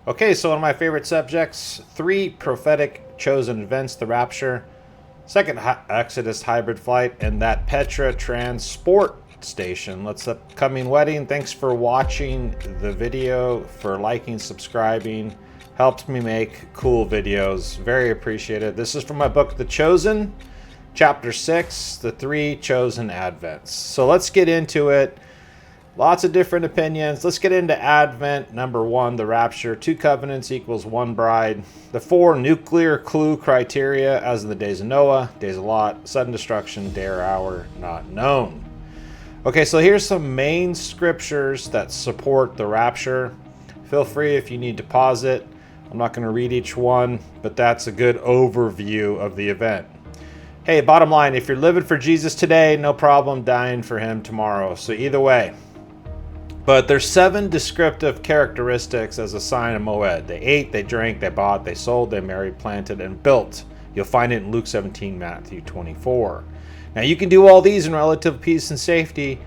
Okay, so one of my favorite subjects, 3 prophetic chosen events, the rapture, second Exodus hybrid flight, and that Petra transport station. Let's upcoming wedding. Thanks for watching the video, for liking, subscribing. Helps me make cool videos. Very appreciated. This is from my book, The Chosen, Chapter 6, The 3 Chosen Advents. So let's get into it. Lots of different opinions. Let's get into Advent. Number 1, the rapture. 2 covenants equals 1 bride. The 4 nuclear clue criteria, as in the days of Noah, days of Lot, sudden destruction, day or hour not known. Okay, so here's some main scriptures that support the rapture. Feel free if you need to pause it. I'm not going to read each one, but that's a good overview of the event. Hey, bottom line, if you're living for Jesus today, no problem dying for him tomorrow. So either way. But there's 7 descriptive characteristics as a sign of Moed. They ate, they drank, they bought, they sold, they married, planted, and built. You'll find it in Luke 17, Matthew 24. Now you can do all these in relative peace and safety.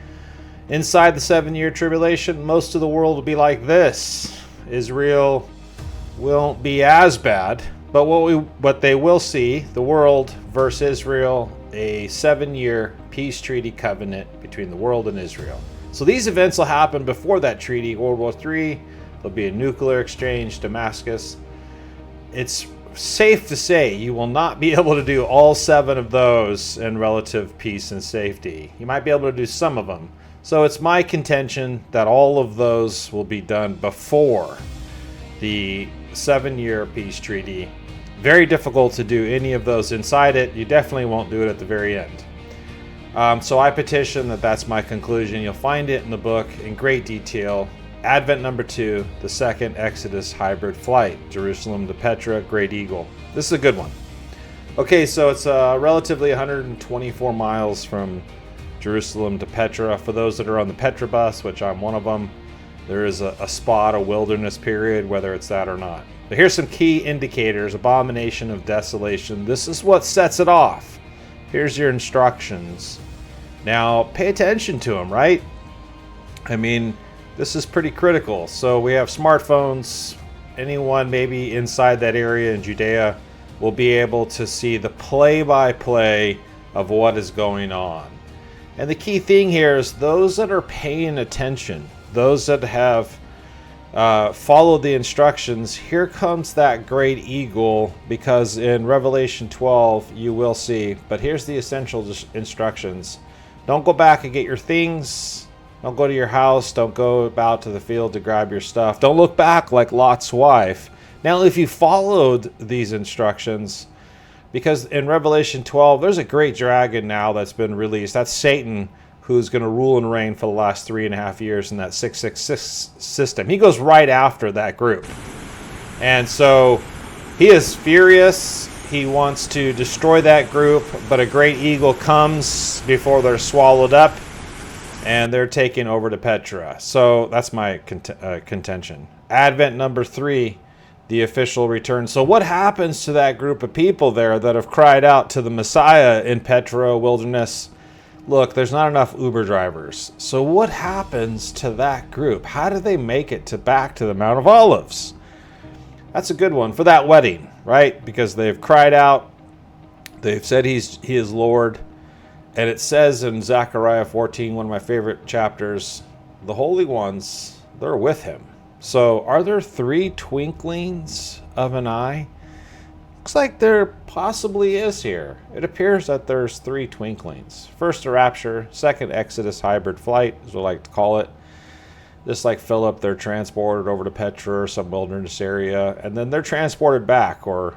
Inside the 7-year tribulation, most of the world will be like this. Israel won't be as bad, but what they will see, the world versus Israel, a 7-year peace treaty covenant between the world and Israel. So these events will happen before that treaty. World War III, there'll be a nuclear exchange, Damascus. It's safe to say you will not be able to do all 7 of those in relative peace and safety. You might be able to do some of them. So it's my contention that all of those will be done before the 7-year peace treaty. Very difficult to do any of those inside it. You definitely won't do it at the very end. So I petition that that's my conclusion. You'll find it in the book in great detail. Advent number 2, the 2nd Exodus hybrid flight, Jerusalem to Petra, Great Eagle. This is a good one. Okay, so it's relatively 124 miles from Jerusalem to Petra. For those that are on the Petra bus, which I'm one of them, there is a spot, a wilderness period, whether it's that or not. But here's some key indicators. Abomination of desolation. This is what sets it off. Here's your instructions. Now, pay attention to them, right? I mean, this is pretty critical. So we have smartphones. Anyone maybe inside that area in Judea will be able to see the play-by-play of what is going on. And the key thing here is those that are paying attention, those that have followed the instructions, here comes that great eagle, because in Revelation 12 you will see, but here's the essential instructions. Don't go back and get your things. Don't go to your house. Don't go about to the field to grab your stuff. Don't look back like Lot's wife. Now, if you followed these instructions, because in Revelation 12, there's a great dragon now that's been released. That's Satan, who's going to rule and reign for the last 3.5 years in that 666 system. He goes right after that group. And so he is furious. He wants to destroy that group, but a great eagle comes before they're swallowed up, and they're taken over to Petra. So that's my contention. Advent number 3, the official return. So what happens to that group of people there that have cried out to the Messiah in Petra wilderness? Look, there's not enough Uber drivers. So what happens to that group? How do they make it back to the Mount of Olives? That's a good one for that wedding, right? Because they've cried out. They've said he is Lord. And it says in Zechariah 14, one of my favorite chapters, the holy ones, they're with him. So are there 3 twinklings of an eye? Looks like there possibly is here. It appears that there's 3 twinklings. First, the rapture. 2nd, Exodus hybrid flight, as we like to call it. Just like Philip, they're transported over to Petra or some wilderness area, and then they're transported back, or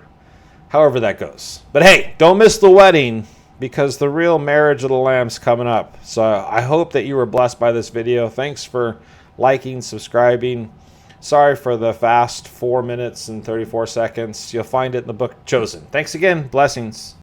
however that goes. But hey, don't miss the wedding, because the real marriage of the Lamb's coming up. So I hope that you were blessed by this video. Thanks for liking, subscribing. Sorry for the fast 4 minutes and 34 seconds. You'll find it in the book Chosen. Thanks again. Blessings.